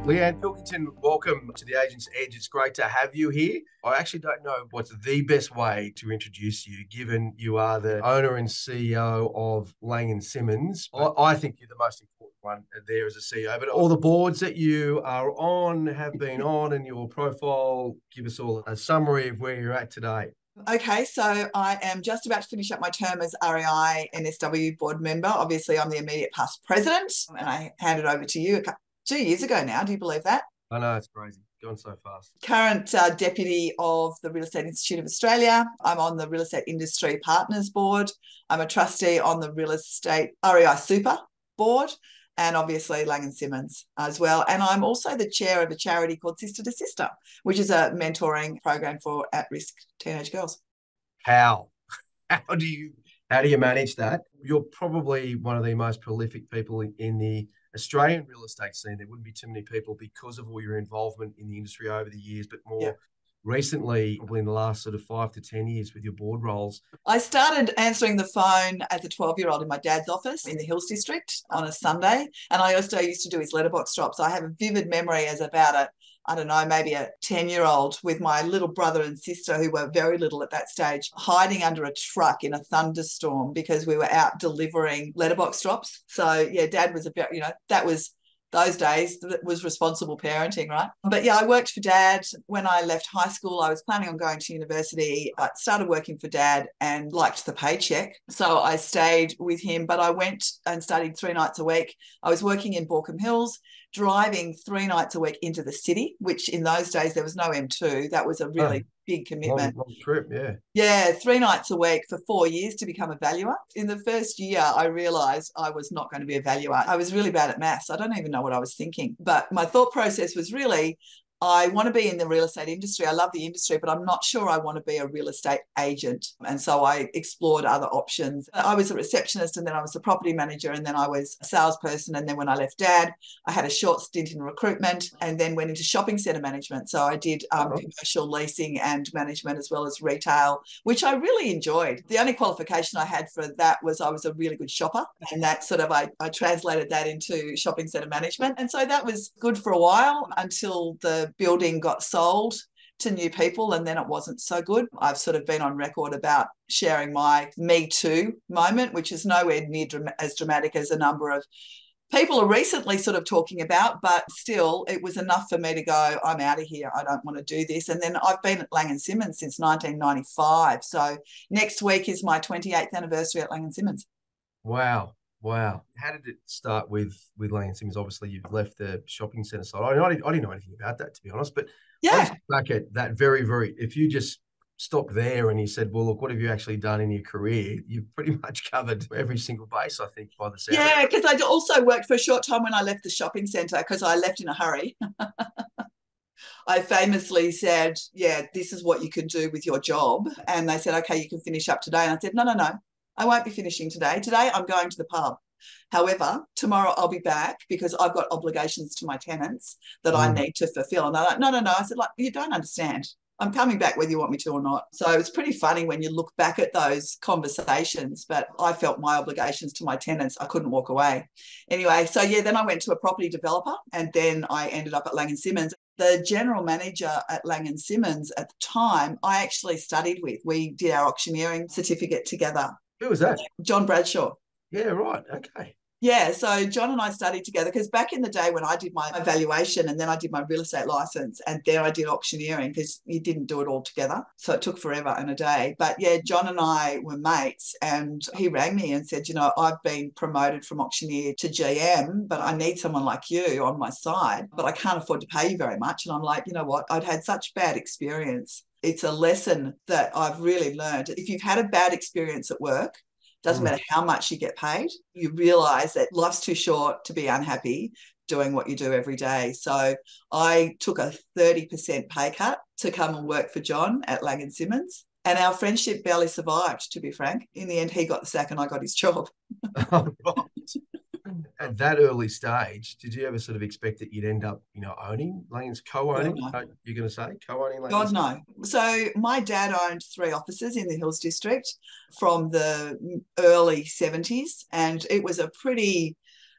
Leanne, Pilkington, welcome to the Agent's Edge. It's great to have you here. I actually don't know what's the best way to introduce you, given you are the owner and CEO of Lang & Simmons. I think you're the most important one there as a CEO, but all the boards that you are on, have been on, and your profile, give us all a summary of where you're at today. Okay, so I am just about to finish up my term as REI NSW board member. Obviously, I'm the immediate past president, and I handed over to you 2 years ago now. Do you believe that? I know, it's crazy. Gone so fast. Current deputy of the Real Estate Institute of Australia. I'm on the Real Estate Industry Partners Board. I'm a trustee on the Real Estate REI Super Board, and obviously Lang & Simmons as well. And I'm also the chair of a charity called Sister to Sister, which is a mentoring program for at-risk teenage girls. How? How do you manage that? You're probably one of the most prolific people in the Australian real estate scene. There wouldn't be too many people because of all your involvement in the industry over the years, but more recently, probably in the last sort of 5 to 10 years with your board roles. I started answering the phone as a 12-year-old in my dad's office in the Hills District on a Sunday. And I also used to do his letterbox drops. I have a vivid memory as about maybe a 10-year-old with my little brother and sister, who were very little at that stage, hiding under a truck in a thunderstorm because we were out delivering letterbox drops. So yeah, Dad was that was those days, that was responsible parenting, right? But yeah, I worked for Dad. When I left high school, I was planning on going to university. I started working for Dad and liked the paycheck. So I stayed with him, but I went and studied 3 nights a week. I was working in Baulkham Hills, driving 3 nights a week into the city, which in those days there was no M2. That was a really big commitment. Long trip, yeah. Yeah, 3 nights a week for 4 years to become a valuer. In the first year, I realised I was not going to be a valuer. I was really bad at maths. I don't even know what I was thinking. But my thought process was really, I want to be in the real estate industry. I love the industry, but I'm not sure I want to be a real estate agent. And so I explored other options. I was a receptionist, and then I was a property manager, and then I was a salesperson. And then when I left Dad, I had a short stint in recruitment and then went into shopping centre management. So I did commercial leasing and management as well as retail, which I really enjoyed. The only qualification I had for that was I was a really good shopper. And that sort of, I translated that into shopping centre management. And so that was good for a while until the building got sold to new people, and then it wasn't so good. I've sort of been on record about sharing my Me Too moment, which is nowhere near as dramatic as a number of people are recently sort of talking about, but still it was enough for me to go, I'm out of here. I don't want to do this. And then I've been at Lang & Simmons since 1995. So next week is my 28th anniversary at Lang & Simmons. Wow. How did it start with Lang & Simmons? Obviously, you've left the shopping centre side. I didn't know anything about that, to be honest. But yeah, back at that very, if you just stopped there and you said, well, look, what have you actually done in your career? You've pretty much covered every single base, I think, by the sound. Yeah, because I also worked for a short time when I left the shopping centre because I left in a hurry. I famously said, yeah, this is what you can do with your job. And they said, okay, you can finish up today. And I said, no, I won't be finishing today. Today I'm going to the pub. However, tomorrow I'll be back because I've got obligations to my tenants that I need to fulfill. And they're like, no. I said, you don't understand. I'm coming back whether you want me to or not. So it's pretty funny when you look back at those conversations, but I felt my obligations to my tenants. I couldn't walk away. Anyway, so yeah, then I went to a property developer, and then I ended up at Lang & Simmons. The general manager at Lang & Simmons at the time, I actually studied with. We did our auctioneering certificate together. Who was that? John Bradshaw. Yeah, right. Okay. Yeah, so John and I studied together because back in the day when I did my valuation and then I did my real estate license and then I did auctioneering, because you didn't do it all together. So it took forever and a day. But yeah, John and I were mates, and he rang me and said, I've been promoted from auctioneer to GM, but I need someone like you on my side, but I can't afford to pay you very much. And I'm like, you know what? I'd had such bad experience. It's a lesson that I've really learned. If you've had a bad experience at work, doesn't matter how much you get paid, you realise that life's too short to be unhappy doing what you do every day. So I took a 30% pay cut to come and work for John at Lang & Simmons. And our friendship barely survived, to be frank. In the end, he got the sack and I got his job. Oh, right. At that early stage, did you ever sort of expect that you'd end up, owning Lang's co-owning? No. You're going to say co-owning Lang's? God, no. So my dad owned 3 offices in the Hills District from the early 70s, and it was a pretty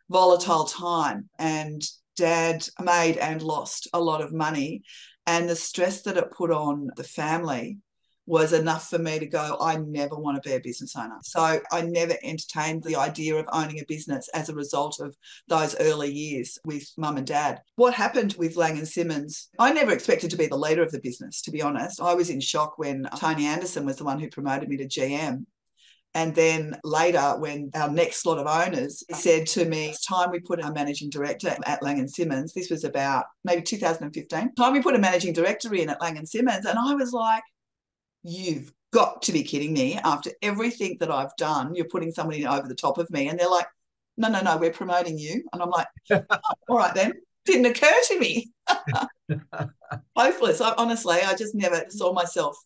volatile time. And Dad made and lost a lot of money, and the stress that it put on the family was enough for me to go, I never want to be a business owner. So I never entertained the idea of owning a business as a result of those early years with mum and dad. What happened with Lang & Simmons, I never expected to be the leader of the business, to be honest. I was in shock when Tony Anderson was the one who promoted me to GM. And then later, when our next lot of owners said to me, it's time we put our managing director at Lang & Simmons. This was about maybe 2015. Time we put a managing director in at Lang & Simmons. And I was like, you've got to be kidding me. After everything that I've done, you're putting somebody over the top of me. And they're like, no, we're promoting you. And I'm like, oh, all right then. Didn't occur to me. Hopeless. Honestly, I just never saw myself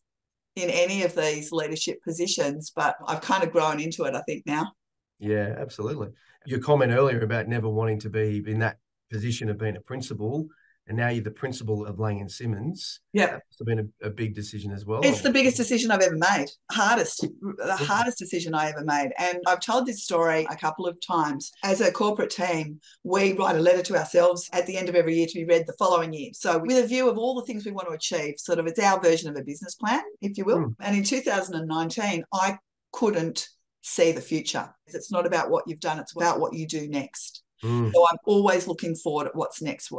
in any of these leadership positions, but I've kind of grown into it, I think, now. Yeah, absolutely. Your comment earlier about never wanting to be in that position of being a principal, and now you're the principal of Lang & Simmons. Yeah. That must have been a big decision as well. It's the biggest decision I've ever made. The hardest decision I ever made. And I've told this story a couple of times. As a corporate team, we write a letter to ourselves at the end of every year to be read the following year. So with a view of all the things we want to achieve, sort of it's our version of a business plan, if you will. And in 2019, I couldn't see the future. It's not about what you've done, it's about what you do next. So I'm always looking forward at what's next.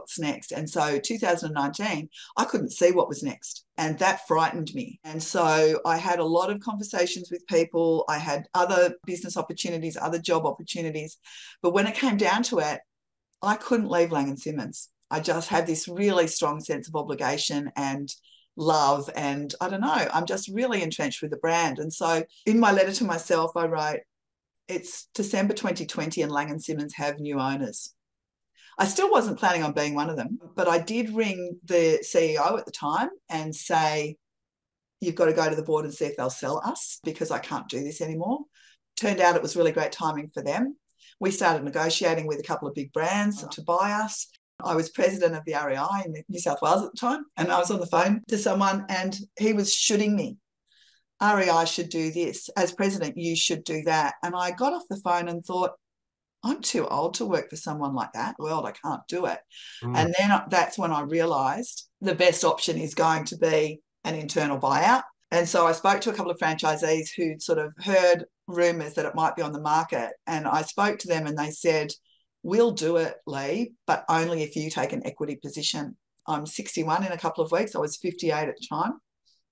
And so 2019, I couldn't see what was next. And that frightened me. And so I had a lot of conversations with people. I had other business opportunities, other job opportunities. But when it came down to it, I couldn't leave Lang & Simmons. I just had this really strong sense of obligation and love. And I don't know, I'm just really entrenched with the brand. And so in my letter to myself, I wrote, it's December 2020 and Lang & Simmons have new owners. I still wasn't planning on being one of them, but I did ring the CEO at the time and say, you've got to go to the board and see if they'll sell us because I can't do this anymore. Turned out it was really great timing for them. We started negotiating with a couple of big brands to buy us. I was president of the REI in New South Wales at the time, and I was on the phone to someone and he was shooting me. REI should do this. As president, you should do that. And I got off the phone and thought, I'm too old to work for someone like that. Well, I can't do it. And then that's when I realised the best option is going to be an internal buyout. And so I spoke to a couple of franchisees who'd sort of heard rumours that it might be on the market. And I spoke to them and they said, we'll do it, Lee, but only if you take an equity position. I'm 61 in a couple of weeks. I was 58 at the time.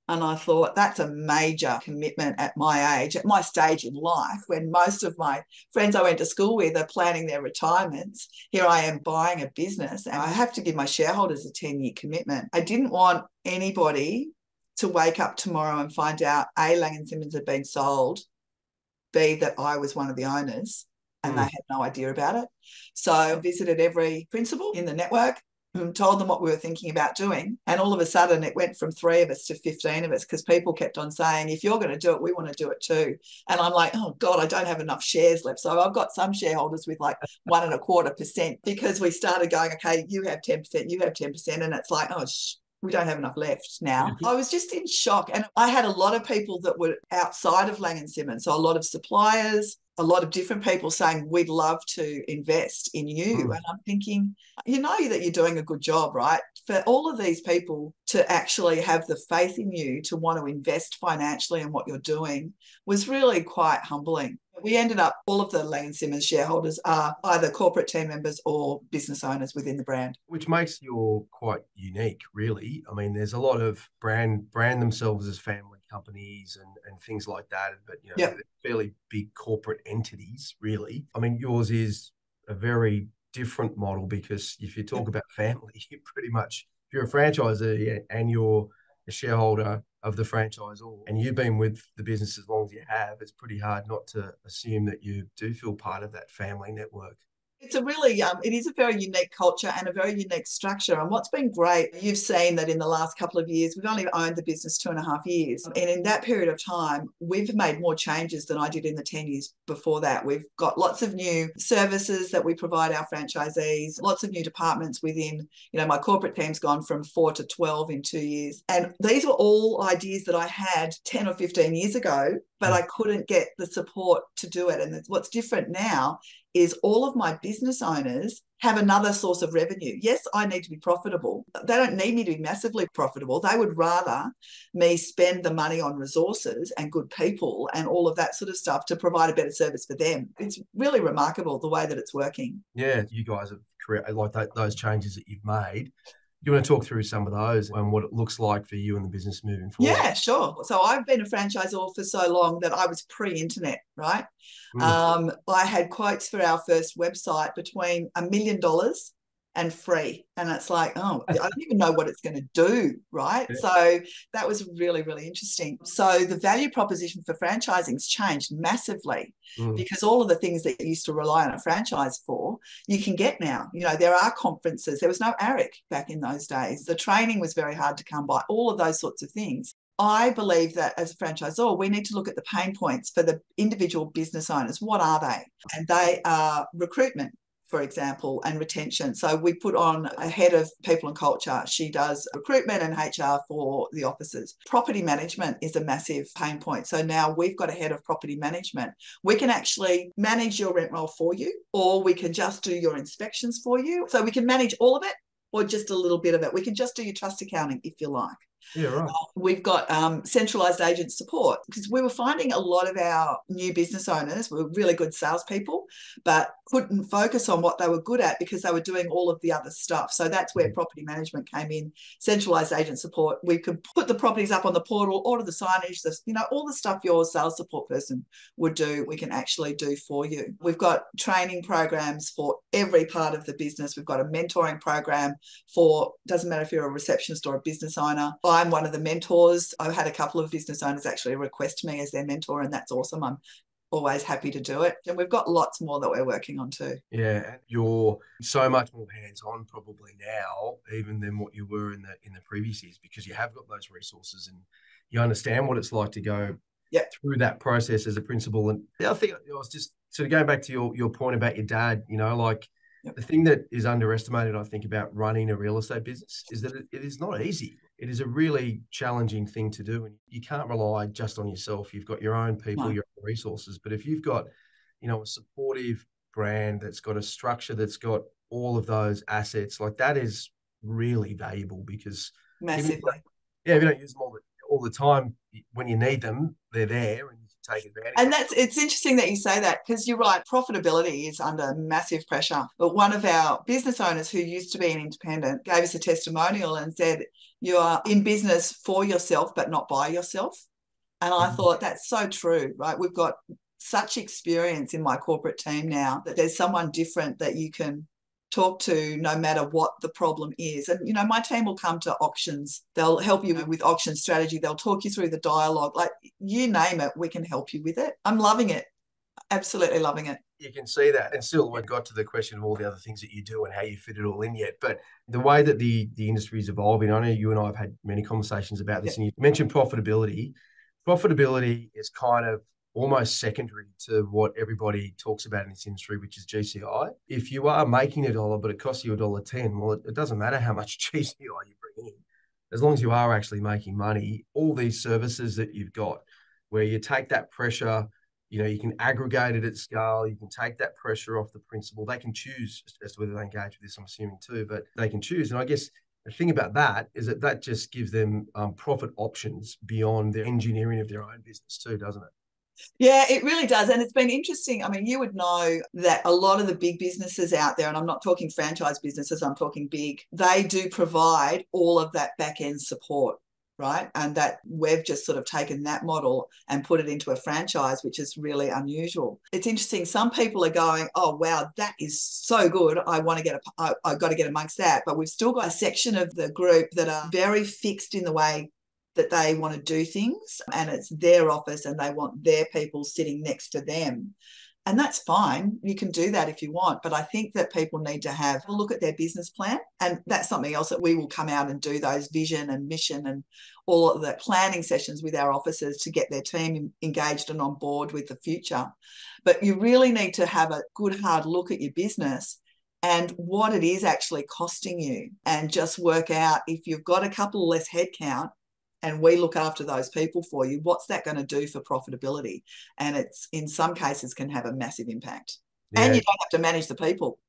And I thought, that's a major commitment at my age, at my stage in life, when most of my friends I went to school with are planning their retirements. Here I am buying a business and I have to give my shareholders a 10-year commitment. I didn't want anybody to wake up tomorrow and find out, A, Lang & Simmons had been sold, B, that I was one of the owners and they had no idea about it. So I visited every principal in the network, told them what we were thinking about doing. And all of a sudden it went from 3 of us to 15 of us because people kept on saying, if you're going to do it, we want to do it too. And I'm like, oh God, I don't have enough shares left. So I've got some shareholders with like 1.25% because we started going, okay, you have 10%, you have 10%. And it's like, oh, we don't have enough left now. I was just in shock. And I had a lot of people that were outside of Lang & Simmons. So a lot of suppliers, a lot of different people saying, we'd love to invest in you. And I'm thinking, you know that you're doing a good job, right? For all of these people to actually have the faith in you to want to invest financially in what you're doing was really quite humbling. We ended up, all of the Lang & Simmons shareholders are either corporate team members or business owners within the brand. Which makes you quite unique, really. I mean, there's a lot of brand themselves as family companies and things like that, but they're fairly big corporate entities, really. I mean, yours is a very different model because if you talk about family, you pretty much, if you're a franchisee and you're a shareholder of the franchisor and you've been with the business as long as you have, it's pretty hard not to assume that you do feel part of that family network. It's a really, it is a very unique culture and a very unique structure. And what's been great, you've seen that in the last couple of years, we've only owned the business 2.5 years. And in that period of time, we've made more changes than I did in the 10 years before that. We've got lots of new services that we provide our franchisees, lots of new departments within, my corporate team's gone from 4 to 12 in 2 years. And these were all ideas that I had 10 or 15 years ago, but I couldn't get the support to do it. And what's different now is all of my business owners have another source of revenue. Yes, I need to be profitable. They don't need me to be massively profitable. They would rather me spend the money on resources and good people and all of that sort of stuff to provide a better service for them. It's really remarkable the way that it's working. Yeah, you guys have created like those changes that you've made. You want to talk through some of those and what it looks like for you and the business moving forward? Yeah, sure. So I've been a franchisor for so long that I was pre-internet, right? Mm. I had quotes for our first website between $1 million and free. And it's like, oh, I don't even know what it's going to do, right? Yeah. So that was really, really interesting. So the value proposition for franchising's changed massively because all of the things that you used to rely on a franchise for, you can get now. You know, there are conferences. There was no ARIC back in those days. The training was very hard to come by, all of those sorts of things. I believe that as a franchisor, we need to look at the pain points for the individual business owners. What are they? And they are recruitment, for example, and retention. So we put on a head of people and culture. She does recruitment and HR for the offices. Property management is a massive pain point. So now we've got a head of property management. We can actually manage your rent roll for you, or we can just do your inspections for you. So we can manage all of it or just a little bit of it. We can just do your trust accounting if you like. Yeah, right. We've got centralised agent support because we were finding a lot of our new business owners were really good salespeople, but couldn't focus on what they were good at because they were doing all of the other stuff. So that's where property management came in, centralised agent support. We could put the properties up on the portal, order the signage, all the stuff your sales support person would do, we can actually do for you. We've got training programs for every part of the business. We've got a mentoring program for, doesn't matter if you're a receptionist or a business owner. I'm one of the mentors. I've had a couple of business owners actually request me as their mentor, and that's awesome. I'm always happy to do it. And we've got lots more that we're working on too. Yeah, you're so much more hands-on probably now, even than what you were in the previous years, because you have got those resources and you understand what it's like to go through that process as a principal. And the other thing I was just sort of going back to your point about your dad, like the thing that is underestimated, I think, about running a real estate business is that it is not easy. It is a really challenging thing to do, and you can't rely just on yourself. You've got your own people, your own resources. But if you've got, a supportive brand that's got a structure that's got all of those assets, like that is really valuable because massively. If you don't use them all the time, when you need them, they're there and you can take advantage. And it's interesting that you say that because you're right, profitability is under massive pressure. But one of our business owners who used to be an independent gave us a testimonial and said, you are in business for yourself, but not by yourself. And I thought that's so true, right? We've got such experience in my corporate team now that there's someone different that you can talk to no matter what the problem is. And, my team will come to auctions. They'll help you with auction strategy. They'll talk you through the dialogue. Like, you name it, we can help you with it. I'm loving it. Absolutely loving it. You can see that. And still, we got to the question of all the other things that you do and how you fit it all in yet. But the way that the industry is evolving, I know you and I have had many conversations about this, and you mentioned profitability. Profitability is kind of almost secondary to what everybody talks about in this industry, which is GCI. If you are making $1, but it costs you $1.10, well, it doesn't matter how much GCI you bring in. As long as you are actually making money, all these services that you've got where you take that pressure, you can aggregate it at scale, you can take that pressure off the principal. They can choose as to whether they engage with this, I'm assuming too, but they can choose. And I guess the thing about that is that just gives them profit options beyond the engineering of their own business too, doesn't it? Yeah, it really does. And it's been interesting. I mean, you would know that a lot of the big businesses out there, and I'm not talking franchise businesses, I'm talking big, they do provide all of that back end support, right? And that we've just sort of taken that model and put it into a franchise, which is really unusual. It's interesting. Some people are going, oh, wow, that is so good. I've got to get amongst that. But we've still got a section of the group that are very fixed in the way that they want to do things, and it's their office and they want their people sitting next to them. And that's fine. You can do that if you want. But I think that people need to have a look at their business plan. And that's something else that we will come out and do, those vision and mission and all of the planning sessions with our officers to get their team engaged and on board with the future. But you really need to have a good hard look at your business and what it is actually costing you, and just work out, if you've got a couple less headcount and we look after those people for you, what's that going to do for profitability? And it's, in some cases, can have a massive impact. And Yeah. you don't have to manage the people.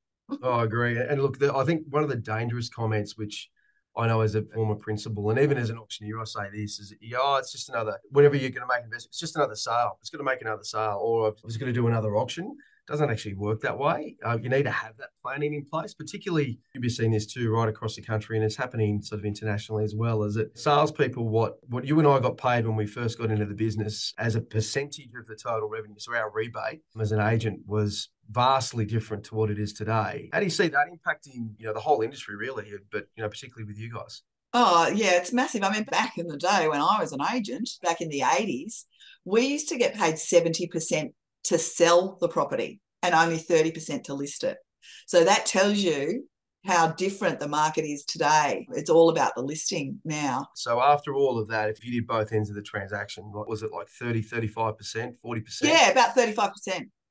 Oh, I agree. And look, I think one of the dangerous comments, which I know as a former principal and even as an auctioneer, I say this is, it's just another, whenever you're going to make investment, it's just another sale. It's going to make another sale, or I was going to do another auction. It doesn't actually work that way. You need to have that planning in place, particularly you'll be seeing this too right across the country, and it's happening sort of internationally as well. Is that salespeople, what you and I got paid when we first got into the business as a percentage of the total revenue, so our rebate as an agent was vastly different to what it is today. How do you see that impacting, the whole industry really, but, particularly with you guys? Oh, yeah, it's massive. I mean, back in the day when I was an agent, back in the 80s, we used to get paid 70% to sell the property and only 30% to list it. So that tells you how different the market is today. It's all about the listing now. So after all of that, if you did both ends of the transaction, what was it, like 30, 35%, 40%? Yeah, about 35%.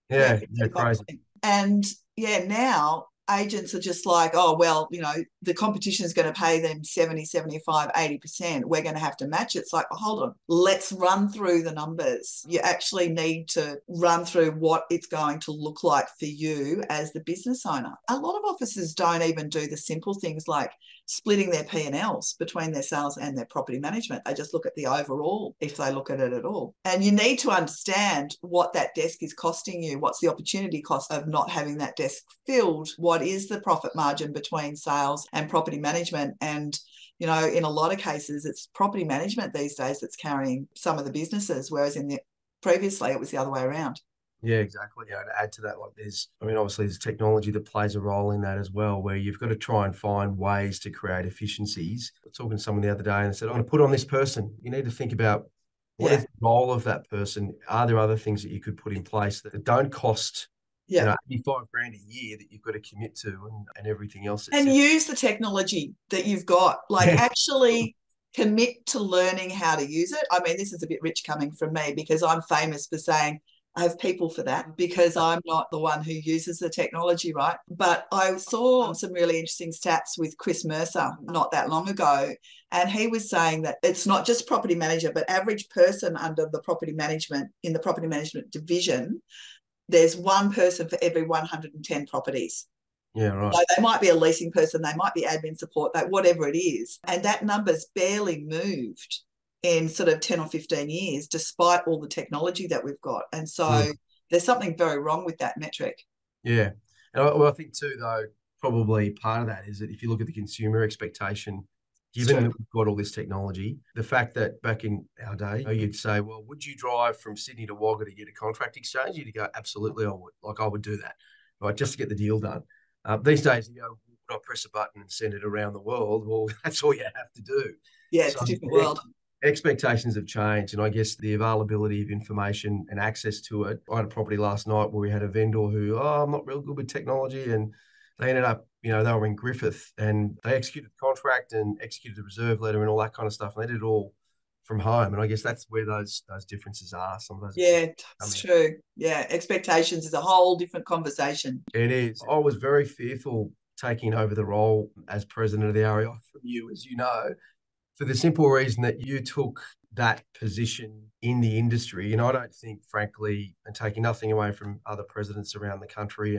Yeah, Yeah, yeah, crazy. 35%. And yeah, now agents are just like, oh, well, the competition is going to pay them 70, 75, 80%. We're going to have to match it. It's like, oh, hold on, let's run through the numbers. You actually need to run through what it's going to look like for you as the business owner. A lot of offices don't even do the simple things like splitting their P&Ls between their sales and their property management. They just look at the overall, if they look at it at all. And you need to understand what that desk is costing you. What's the opportunity cost of not having that desk filled? What is the profit margin between sales and property management? And in a lot of cases, it's property management these days that's carrying some of the businesses, whereas previously it was the other way around. Yeah, exactly. To add to that, like obviously there's technology that plays a role in that as well, where you've got to try and find ways to create efficiencies. I was talking to someone the other day and I said, I'm going to put on this person. You need to think about what is the role of that person? Are there other things that you could put in place that don't cost, 85 grand a year that you've got to commit to and everything else? And use the technology that you've got, actually commit to learning how to use it. I mean, this is a bit rich coming from me because I'm famous for saying, I have people for that because I'm not the one who uses the technology, right? But I saw some really interesting stats with Chris Mercer not that long ago. And he was saying that it's not just property manager, but average person under the property management, in the property management division, there's one person for every 110 properties. Yeah, right. So they might be a leasing person, they might be admin support, whatever it is. And that number's barely moved in sort of 10 or 15 years, despite all the technology that we've got. And so there's something very wrong with that metric. Yeah. And I think too, though, probably part of that is that if you look at the consumer expectation, given that we've got all this technology, the fact that back in our day, you'd say, well, would you drive from Sydney to Wagga to get a contract exchange? You'd go, absolutely, I would. Like, I would do that, right, just to get the deal done. These days, would I press a button and send it around the world? Well, that's all you have to do. Yeah, it's a different world. Expectations have changed, and I guess the availability of information and access to it. I had a property last night where we had a vendor who, I'm not real good with technology, and they ended up, they were in Griffith, and they executed the contract and executed the reserve letter and all that kind of stuff, and they did it all from home. And I guess that's where those differences are. Some of those. Yeah, it's true. Yeah, expectations is a whole different conversation. It is. I was very fearful taking over the role as president of the REI from you, as you know, for the simple reason that you took that position in the industry. And I don't think, frankly, and taking nothing away from other presidents around the country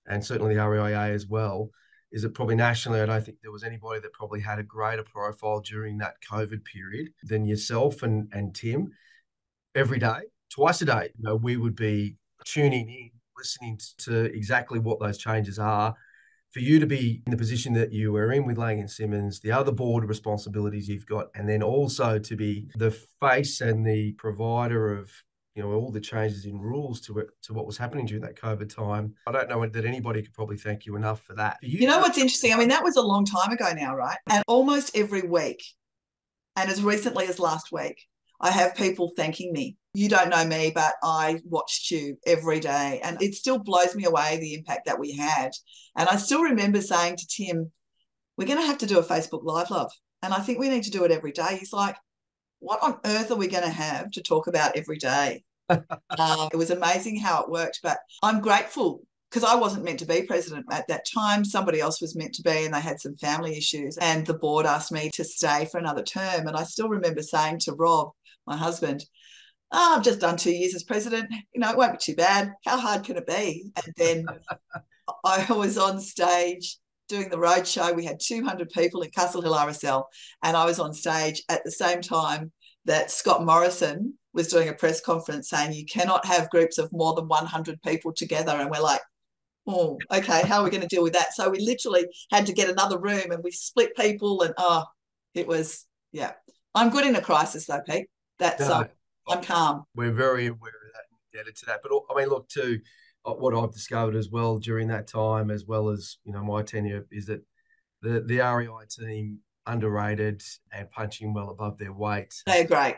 and certainly the REIA as well, is that probably nationally, I don't think there was anybody that probably had a greater profile during that COVID period than yourself and Tim. Every day, twice a day, we would be tuning in, listening to exactly what those changes are. For you to be in the position that you were in with Lang & Simmons, the other board responsibilities you've got, and then also to be the face and the provider of all the changes in rules to what was happening during that COVID time. I don't know that anybody could probably thank you enough for that. You know what's interesting? I mean, that was a long time ago now, right? And almost every week, and as recently as last week, I have people thanking me. You don't know me, but I watched you every day. And it still blows me away the impact that we had. And I still remember saying to Tim, we're going to have to do a Facebook Live, love. And I think we need to do it every day. He's like, what on earth are we going to have to talk about every day? It was amazing how it worked. But I'm grateful because I wasn't meant to be president at that time. Somebody else was meant to be, and they had some family issues. And the board asked me to stay for another term. And I still remember saying to Rob, my husband, Oh, I've just done 2 years as president. It won't be too bad. How hard can it be? And then I was on stage doing the road show. We had 200 people in Castle Hill RSL, and I was on stage at the same time that Scott Morrison was doing a press conference saying you cannot have groups of more than 100 people together. And we're like, oh, okay, how are we going to deal with that? So we literally had to get another room, and we split people, and it was, yeah. I'm good in a crisis though, Pete. That's No, I'm calm. we're very aware of that and indebted to that. But I mean, look, too, what I've discovered as well during that time, as well as my tenure, is that the REI team underrated and punching well above their weight. They're great.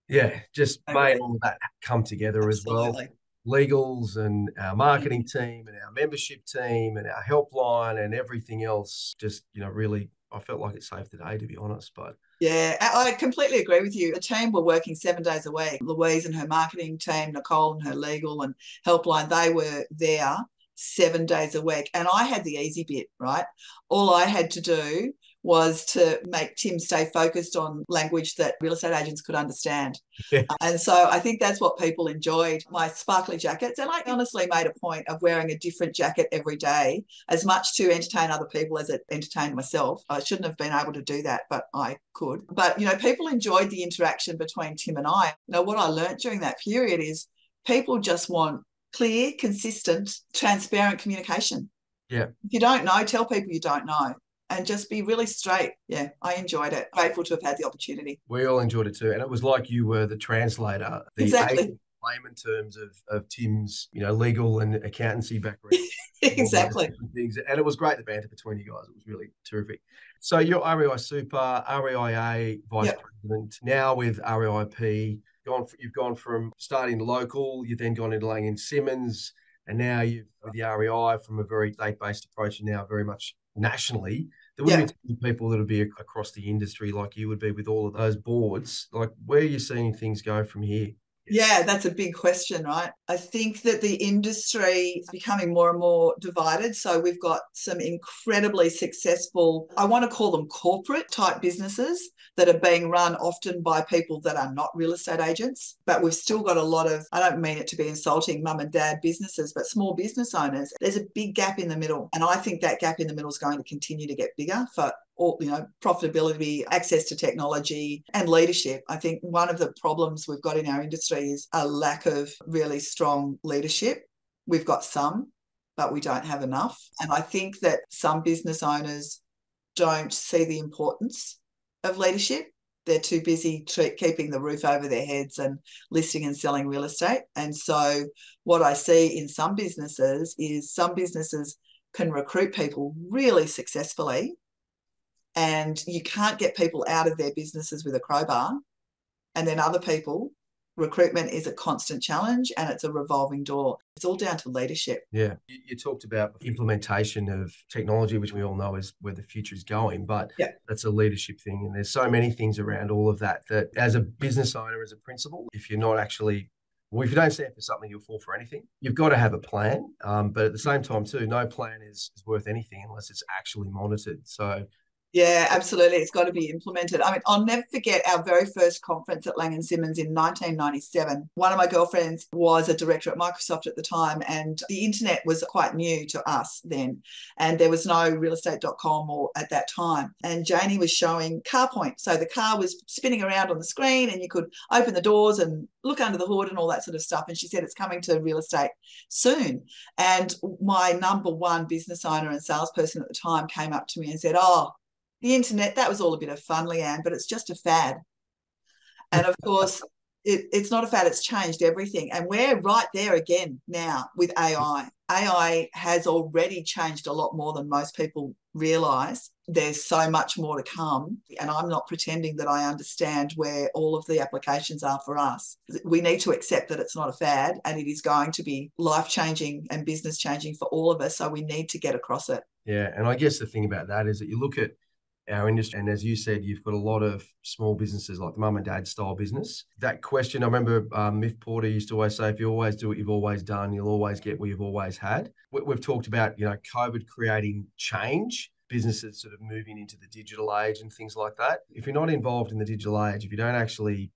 Yeah, just They're made great. all of that come together as well. Absolutely. Legals and our marketing team and our membership team and our helpline and everything else. Just really, I felt like it saved the day, to be honest. But Yeah, I completely agree with you. The team were working 7 days a week. Louise and her marketing team, Nicole and her legal and helpline, they were there 7 days a week. And I had the easy bit, right? All I had to do was to make Tim stay focused on language that real estate agents could understand. yeah, And so I think that's what people enjoyed, my sparkly jackets. And I honestly made a point of wearing a different jacket every day, as much to entertain other people as it entertained myself. I shouldn't have been able to do that, but I could. But, people enjoyed the interaction between Tim and I. What I learned during that period is people just want clear, consistent, transparent communication. yeah. If you don't know, tell people you don't know. And just be really straight. Yeah, I enjoyed it. Grateful to have had the opportunity. We all enjoyed it too. And it was like you were the translator, the Exactly. layman terms of Tim's, legal and accountancy background. Exactly. Things. And it was great, the banter between you guys. It was really terrific. So you're REI Super, REIA Vice Yep. President, now with REIP. You've gone from starting local, you've then gone into Lang & Simmons, and now you've with the REI from a very state-based approach, and now very much nationally. There wouldn't Yep. be too many people that would be across the industry like you would be with all of those boards. Like, where are you seeing things go from here? Yeah, that's a big question, right? I think that the industry is becoming more and more divided. So we've got some incredibly successful, I want to call them corporate type businesses that are being run often by people that are not real estate agents. But we've still got a lot of, I don't mean it to be insulting, mum and dad businesses, but small business owners. There's a big gap in the middle. And I think that gap in the middle is going to continue to get bigger for all, profitability, access to technology and leadership. I think one of the problems we've got in our industry is a lack of really strong leadership. We've got some, but we don't have enough. And I think that some business owners don't see the importance of leadership. They're too busy keeping the roof over their heads and listing and selling real estate. And so what I see in some businesses is some businesses can recruit people really successfully, and you can't get people out of their businesses with a crowbar. And then other people, recruitment is a constant challenge and it's a revolving door. It's all down to leadership. Yeah. You talked about implementation of technology, which we all know is where the future is going, but yeah, that's a leadership thing. And there's so many things around all of that, that as a business owner, as a principal, if you're not actually, well, if you don't stand for something, you'll fall for anything. You've got to have a plan. But at the same time too, no plan is worth anything unless it's actually monitored. So yeah, absolutely. It's got to be implemented. I mean, I'll never forget our very first conference at Lang & Simmons in 1997. One of my girlfriends was a director at Microsoft at the time, and the internet was quite new to us then. And there was no realestate.com or at that time. And Janie was showing CarPoint. So the car was spinning around on the screen and you could open the doors and look under the hood and all that sort of stuff. And she said, it's coming to real estate soon. And my number one business owner and salesperson at the time came up to me and said, oh, the internet, that was all a bit of fun, Leanne, but it's just a fad. And of course, it's not a fad, it's changed everything. And we're right there again now with AI. AI has already changed a lot more than most people realise. There's so much more to come. And I'm not pretending that I understand where all of the applications are for us. We need to accept that it's not a fad and it is going to be life-changing and business-changing for all of us. So we need to get across it. yeah, and I guess the thing about that is that you look at our industry, and as you said, you've got a lot of small businesses like the mum and dad style business. That question, I remember Miff Porter used to always say, if you always do what you've always done, you'll always get what you've always had. We've talked about, COVID creating change, businesses sort of moving into the digital age and things like that. If you're not involved in the digital age, if you don't actually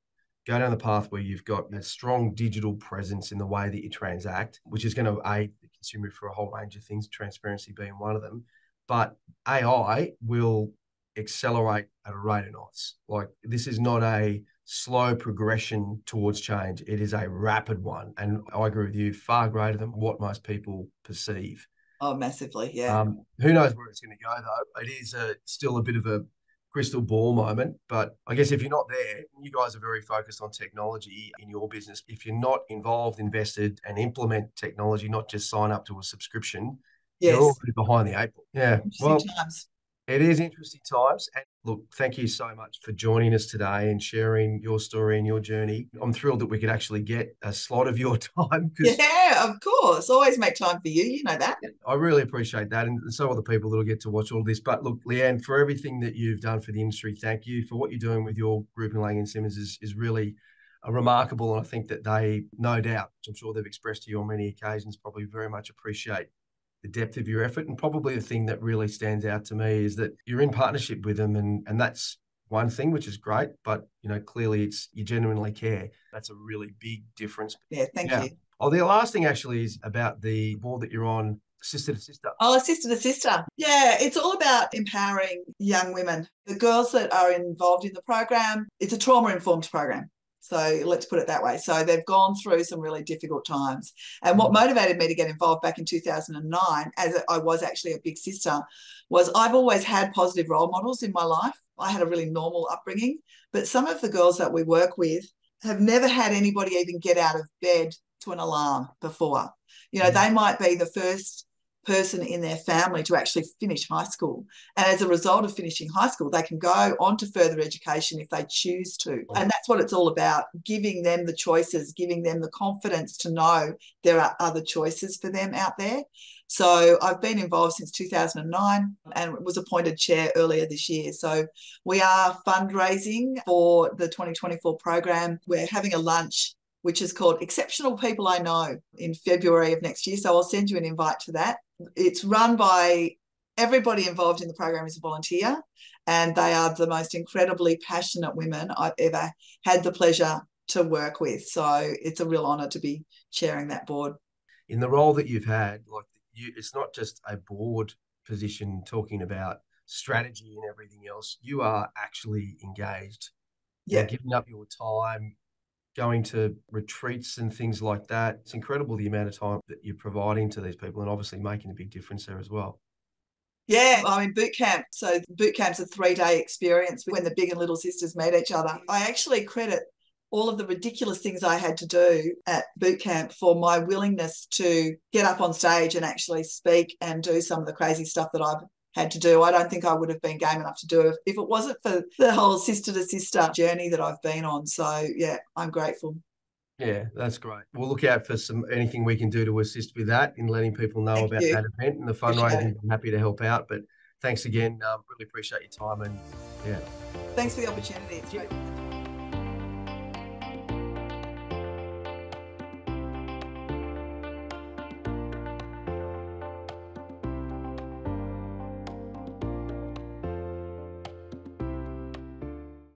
go down the path where you've got a strong digital presence in the way that you transact, which is going to aid the consumer for a whole range of things, transparency being one of them. But AI will accelerate at a rate of knots. Like, this is not a slow progression towards change. It is a rapid one. And I agree with you, far greater than what most people perceive. Oh, massively. Yeah. Who knows where it's going to go, though? It is still a bit of a crystal ball moment. But I guess if you're not there, you guys are very focused on technology in your business. If you're not involved, invested, and implement technology, not just sign up to a subscription, you're Yes. already behind the eight ball. Yeah. Interesting Well, times. it is interesting times. And look, thank you so much for joining us today and sharing your story and your journey. I'm thrilled that we could actually get a slot of your time because Yeah, of course. Always make time for you. You know that. I really appreciate that. And so will the people that will get to watch all this. But look, Leanne, for everything that you've done for the industry, thank you. For what you're doing with your group in Lang & Simmons is really remarkable. And I think that they, no doubt, which I'm sure they've expressed to you on many occasions, probably very much appreciate the depth of your effort. And probably the thing that really stands out to me is that you're in partnership with them, and that's one thing, which is great. But clearly it's you genuinely care. That's a really big difference. Yeah, thank you. Oh, the last thing actually is about the board that you're on, sister to sister. Oh, sister to sister. Yeah, it's all about empowering young women. The girls that are involved in the program, it's a trauma-informed program. So let's put it that way. So they've gone through some really difficult times. And what motivated me to get involved back in 2009, as I was actually a big sister, was I've always had positive role models in my life. I had a really normal upbringing, but some of the girls that we work with have never had anybody even get out of bed to an alarm before. They might be the first person in their family to actually finish high school. And as a result of finishing high school, they can go on to further education if they choose to. And that's what it's all about, giving them the choices, giving them the confidence to know there are other choices for them out there. So I've been involved since 2009 and was appointed chair earlier this year. So we are fundraising for the 2024 program. We're having a lunch which is called Exceptional People I Know in February of next year. So I'll send you an invite to that. It's run by everybody involved in the program is a volunteer, and they are the most incredibly passionate women I've ever had the pleasure to work with. So it's a real honour to be chairing that board. In the role that you've had, it's not just a board position talking about strategy and everything else. You are actually engaged. Yeah. Giving up your time, going to retreats and things like that. It's incredible the amount of time that you're providing to these people and obviously making a big difference there as well. Yeah, I'm in boot camp. So boot camp's a 3-day experience when the big and little sisters meet each other. I actually credit all of the ridiculous things I had to do at boot camp for my willingness to get up on stage and actually speak and do some of the crazy stuff that I've had to do. I don't think I would have been game enough to do it if it wasn't for the whole sister to sister journey that I've been on. So yeah, I'm grateful. Yeah, that's great. We'll look out for anything we can do to assist with that in letting people know about that event and the fundraising. I'm happy to help out. But thanks again. Really appreciate your time, and yeah. Thanks for the opportunity. It's great.